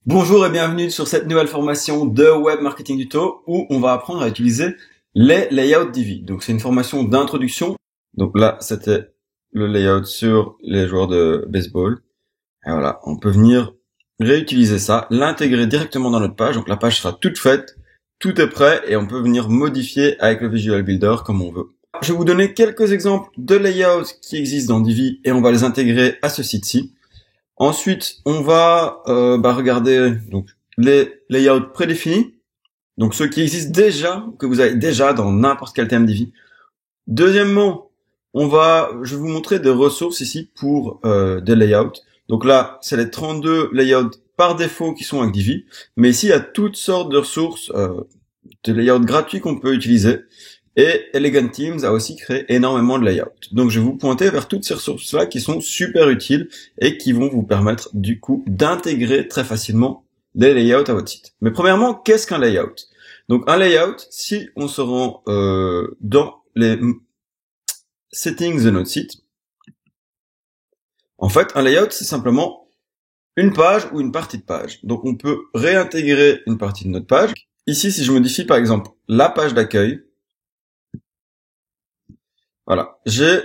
Bonjour et bienvenue sur cette nouvelle formation de Web Marketing Tuto où on va apprendre à utiliser les layouts Divi. Donc c'est une formation d'introduction. Donc là c'était le layout sur les joueurs de baseball. Et voilà, on peut venir réutiliser ça, l'intégrer directement dans notre page. Donc la page sera toute faite, tout est prêt et on peut venir modifier avec le Visual Builder comme on veut. Je vais vous donner quelques exemples de layouts qui existent dans Divi et on va les intégrer à ce site-ci. Ensuite, on va regarder donc les layouts prédéfinis, donc ceux qui existent déjà, que vous avez déjà dans n'importe quel thème Divi. Deuxièmement, je vais vous montrer des ressources ici pour des layouts. Donc là, c'est les 32 layouts par défaut qui sont avec Divi, mais ici il y a toutes sortes de ressources, de layouts gratuits qu'on peut utiliser. Et Elegant Themes a aussi créé énormément de layouts. Donc je vais vous pointer vers toutes ces ressources-là qui sont super utiles et qui vont vous permettre du coup d'intégrer très facilement les layouts à votre site. Mais premièrement, qu'est-ce qu'un layout? Donc un layout, si on se rend dans les settings de notre site, en fait un layout c'est simplement une page ou une partie de page. Donc on peut réintégrer une partie de notre page. Ici, si je modifie par exemple la page d'accueil, voilà, j'ai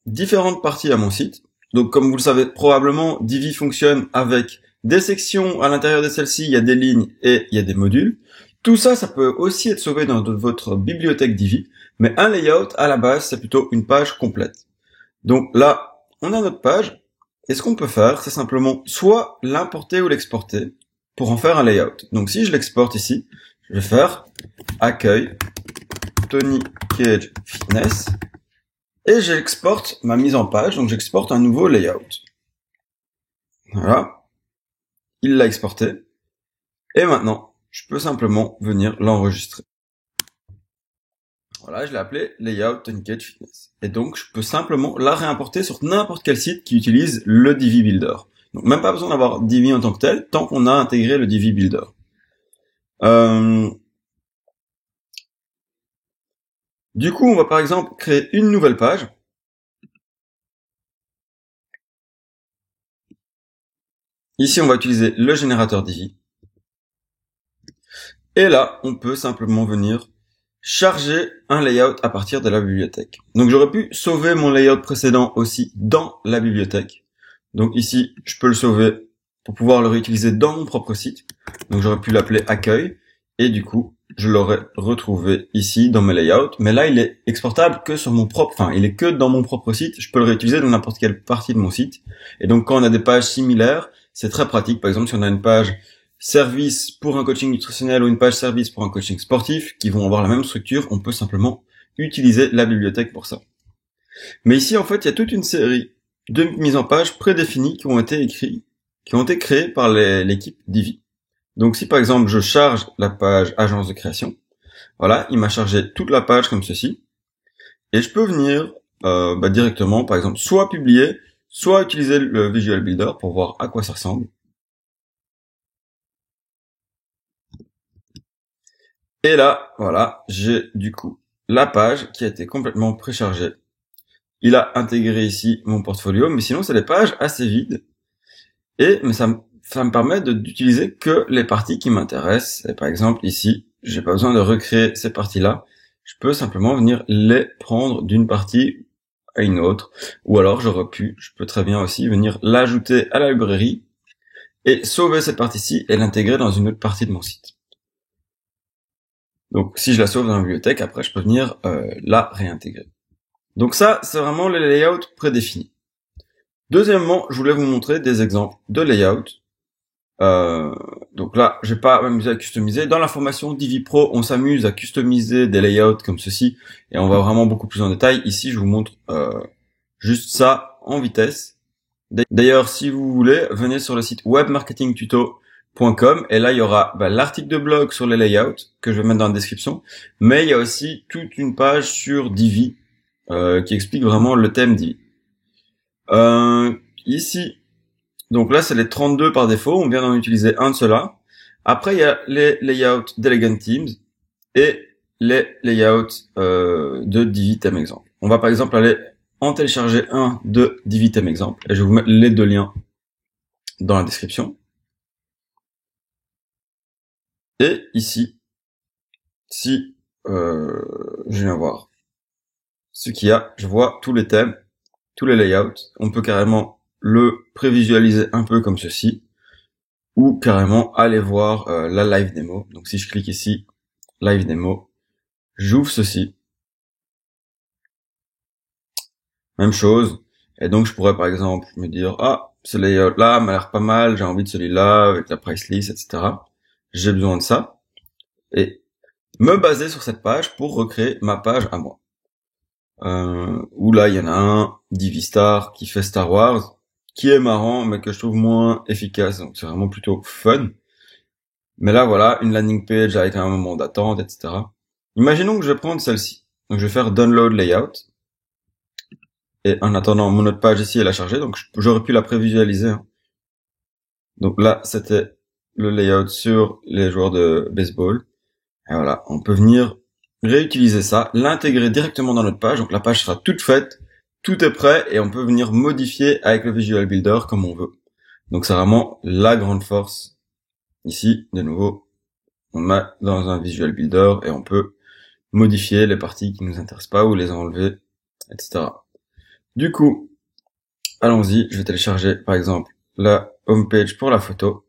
différentes parties à mon site. Donc comme vous le savez probablement, Divi fonctionne avec des sections. À l'intérieur de celles-ci, il y a des lignes et il y a des modules. Tout ça, ça peut aussi être sauvé dans votre bibliothèque Divi. Mais un layout, à la base, c'est plutôt une page complète. Donc là, on a notre page. Et ce qu'on peut faire, c'est simplement soit l'importer ou l'exporter pour en faire un layout. Donc si je l'exporte ici, je vais faire accueil Tony Cage Fitness. Et j'exporte ma mise en page, donc j'exporte un nouveau layout. Voilà. Il l'a exporté. Et maintenant, je peux simplement venir l'enregistrer. Voilà, je l'ai appelé layout Tony Cage Fitness. Et donc, je peux simplement la réimporter sur n'importe quel site qui utilise le Divi Builder. Donc, même pas besoin d'avoir Divi en tant que tel, tant qu'on a intégré le Divi Builder. Du coup, on va par exemple créer une nouvelle page. Ici, on va utiliser le générateur Divi. Et là, on peut simplement venir charger un layout à partir de la bibliothèque. Donc j'aurais pu sauver mon layout précédent aussi dans la bibliothèque. Donc ici, je peux le sauver pour pouvoir le réutiliser dans mon propre site. Donc j'aurais pu l'appeler accueil. Et du coup, je l'aurais retrouvé ici dans mes layouts. Mais là, il est exportable que sur mon propre, il est que dans mon propre site. Je peux le réutiliser dans n'importe quelle partie de mon site. Et donc quand on a des pages similaires, c'est très pratique. Par exemple, si on a une page service pour un coaching nutritionnel ou une page service pour un coaching sportif qui vont avoir la même structure, on peut simplement utiliser la bibliothèque pour ça. Mais ici, en fait, il y a toute une série de mises en page prédéfinies qui ont été créées par l'équipe Divi. Donc si par exemple je charge la page agence de création, voilà, il m'a chargé toute la page comme ceci, et je peux venir directement, par exemple, soit publier, soit utiliser le Visual Builder pour voir à quoi ça ressemble. Et là, voilà, j'ai du coup la page qui a été complètement préchargée. Il a intégré ici mon portfolio, mais sinon c'est des pages assez vides. Mais ça me permet d'utiliser que les parties qui m'intéressent. Et par exemple ici, j'ai pas besoin de recréer ces parties-là. Je peux simplement venir les prendre d'une partie à une autre. Ou alors je peux très bien aussi venir l'ajouter à la librairie et sauver cette partie-ci et l'intégrer dans une autre partie de mon site. Donc si je la sauve dans la bibliothèque, après je peux venir la réintégrer. Donc ça, c'est vraiment les layouts prédéfinis. Deuxièmement, je voulais vous montrer des exemples de layouts. Donc là, je vais pas m'amuser à customiser. Dans la formation Divi Pro, on s'amuse à customiser des layouts comme ceci, et on va vraiment beaucoup plus en détail. Ici, je vous montre juste ça en vitesse. D'ailleurs, si vous voulez, venez sur le site webmarketingtuto.com et là, il y aura l'article de blog sur les layouts que je vais mettre dans la description, mais il y a aussi toute une page sur Divi qui explique vraiment le thème Divi. Ici, donc là, c'est les 32 par défaut. On vient d'en utiliser un de ceux-là. Après, il y a les layouts d'Elegant Themes et les layouts de Divi Theme Exemple. On va par exemple aller en télécharger un de Divi Theme Exemple et je vais vous mettre les deux liens dans la description. Et ici, si je viens voir ce qu'il y a, je vois tous les thèmes, tous les layouts. On peut carrément le prévisualiser un peu comme ceci, ou carrément aller voir la live démo. Donc si je clique ici, live démo, j'ouvre ceci. Même chose. Et donc je pourrais par exemple me dire, ah, ce layout là m'a l'air pas mal, j'ai envie de celui-là avec la price list, etc. J'ai besoin de ça. Et me baser sur cette page pour recréer ma page à moi. Où là il y en a un, Divistar, qui fait Star Wars, qui est marrant mais que je trouve moins efficace, donc c'est vraiment plutôt fun. Mais là voilà, une landing page avec un moment d'attente, etc. Imaginons que je vais prendre celle-ci. Donc je vais faire download layout. Et en attendant, mon autre page ici elle a chargé, donc j'aurais pu la prévisualiser. Hein. Donc là c'était le layout sur les joueurs de baseball. Et voilà, on peut venir réutiliser ça, l'intégrer directement dans notre page. Donc la page sera toute faite, tout est prêt et on peut venir modifier avec le Visual Builder comme on veut. Donc c'est vraiment la grande force. Ici, de nouveau, on met dans un Visual Builder et on peut modifier les parties qui nous intéressent pas ou les enlever, etc. Du coup, allons-y, je vais télécharger par exemple la homepage pour la photo.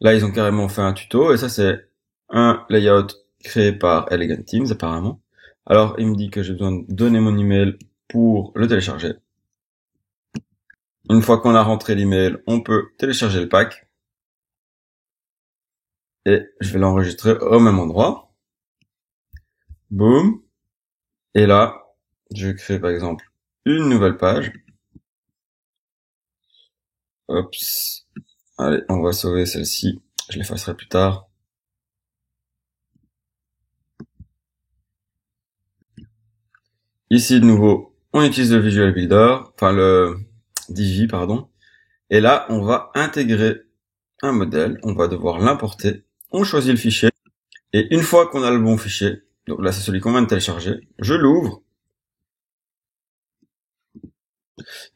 Là, ils ont carrément fait un tuto et ça c'est un layout créé par Elegant Teams apparemment. Alors il me dit que j'ai besoin de donner mon email pour le télécharger. Une fois qu'on a rentré l'email, on peut télécharger le pack. Et je vais l'enregistrer au même endroit. Boom. Et là, je vais créer par exemple une nouvelle page. Oups. Allez, on va sauver celle-ci. Je l'effacerai plus tard. Ici, de nouveau, on utilise le Visual Builder, enfin le Divi, pardon. Et là, on va intégrer un modèle. On va devoir l'importer. On choisit le fichier. Et une fois qu'on a le bon fichier, donc là, c'est celui qu'on vient de télécharger, je l'ouvre.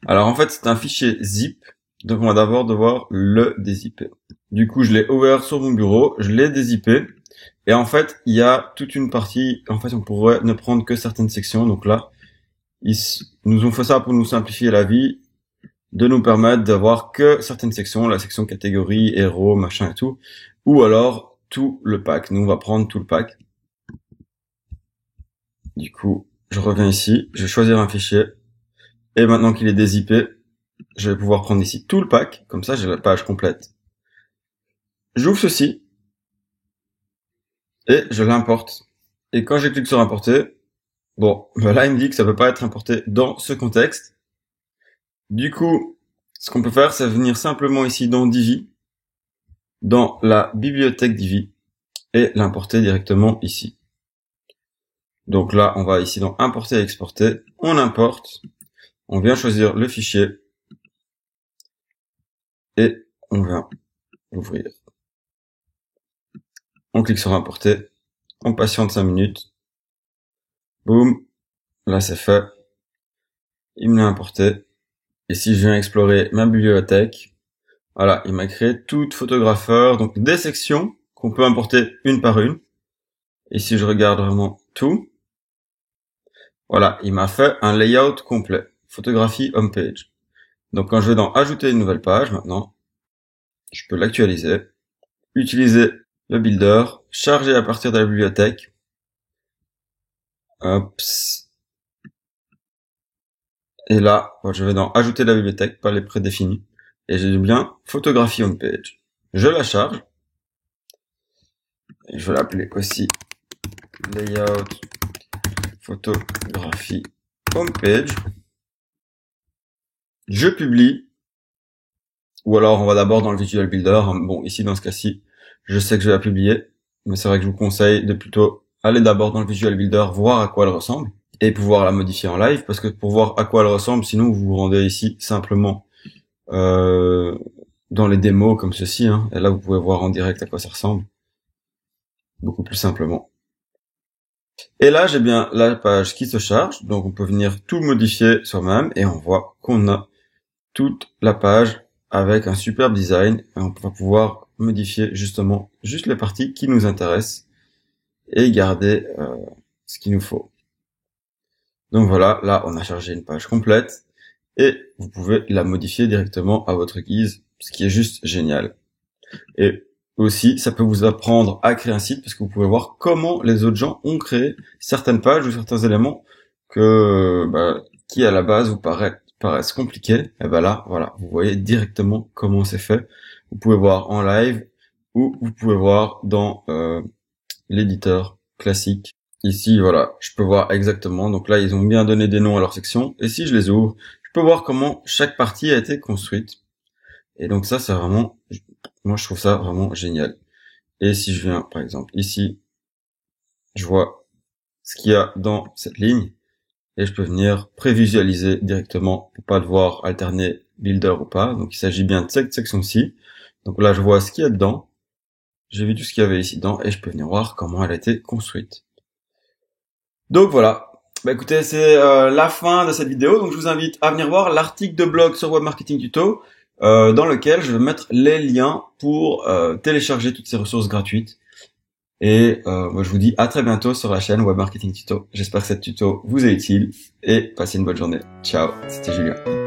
Alors, en fait, c'est un fichier zip. Donc, on va d'abord devoir le dézipper. Du coup, je l'ai ouvert sur mon bureau, je l'ai dézippé. Et en fait, il y a toute une partie, en fait, on pourrait ne prendre que certaines sections. Donc là, ils nous ont fait ça pour nous simplifier la vie, de nous permettre d'avoir que certaines sections, la section catégorie, héros, machin et tout, ou alors tout le pack. Nous, on va prendre tout le pack. Du coup, je reviens ici, je vais choisir un fichier, et maintenant qu'il est dézippé, je vais pouvoir prendre ici tout le pack, comme ça j'ai la page complète. J'ouvre ceci, et je l'importe. Et quand je clique sur importer, bon, là il me dit que ça peut pas être importé dans ce contexte. Du coup, ce qu'on peut faire, c'est venir simplement ici dans Divi, dans la bibliothèque Divi, et l'importer directement ici. Donc là, on va ici dans importer et exporter, on importe, on vient choisir le fichier, et on vient l'ouvrir. On clique sur importer, on patiente 5 minutes, boum, là c'est fait, il me l'a importé, et si je viens explorer ma bibliothèque, voilà, il m'a créé toute photographeur, donc des sections qu'on peut importer une par une, et si je regarde vraiment tout, voilà, il m'a fait un layout complet, photographie homepage. Donc quand je vais dans ajouter une nouvelle page maintenant, je peux l'actualiser, utiliser le builder, charger à partir de la bibliothèque, Ops. Et là, je vais dans ajouter la bibliothèque, pas les prédéfinis, et j'ai bien photographie homepage. Je la charge, et je vais l'appeler aussi layout photographie homepage. Je publie, ou alors on va d'abord dans le Visual Builder. Bon, ici dans ce cas-ci, je sais que je vais la publier, mais c'est vrai que je vous conseille de plutôt aller d'abord dans le Visual Builder, voir à quoi elle ressemble, et pouvoir la modifier en live, parce que pour voir à quoi elle ressemble, sinon vous vous rendez ici simplement dans les démos comme ceci, hein, et là vous pouvez voir en direct à quoi ça ressemble, beaucoup plus simplement. Et là j'ai bien la page qui se charge, donc on peut venir tout modifier soi-même, et on voit qu'on a toute la page avec un superbe design. Et on va pouvoir modifier justement juste les parties qui nous intéressent et garder ce qu'il nous faut. Donc voilà, là on a chargé une page complète et vous pouvez la modifier directement à votre guise, ce qui est juste génial. Et aussi, ça peut vous apprendre à créer un site parce que vous pouvez voir comment les autres gens ont créé certaines pages ou certains éléments qui à la base vous paraissent compliqués. Et ben là, voilà, vous voyez directement comment c'est fait. Vous pouvez voir en live ou vous pouvez voir dans l'éditeur classique. Ici, voilà, je peux voir exactement. Donc là, ils ont bien donné des noms à leur section. Et si je les ouvre, je peux voir comment chaque partie a été construite. Et donc ça, c'est vraiment, moi je trouve ça vraiment génial. Et si je viens, par exemple, ici, je vois ce qu'il y a dans cette ligne. Et je peux venir prévisualiser directement pour pas devoir alterner builder ou pas. Donc il s'agit bien de cette section-ci. Donc là, je vois ce qu'il y a dedans. J'ai vu tout ce qu'il y avait ici dedans et je peux venir voir comment elle a été construite. Donc voilà. Bah écoutez, c'est la fin de cette vidéo. Donc je vous invite à venir voir l'article de blog sur Web Marketing Tuto dans lequel je vais mettre les liens pour télécharger toutes ces ressources gratuites. Et moi je vous dis à très bientôt sur la chaîne Web Marketing Tuto. J'espère que cette tuto vous est utile et passez une bonne journée. Ciao, c'était Julien.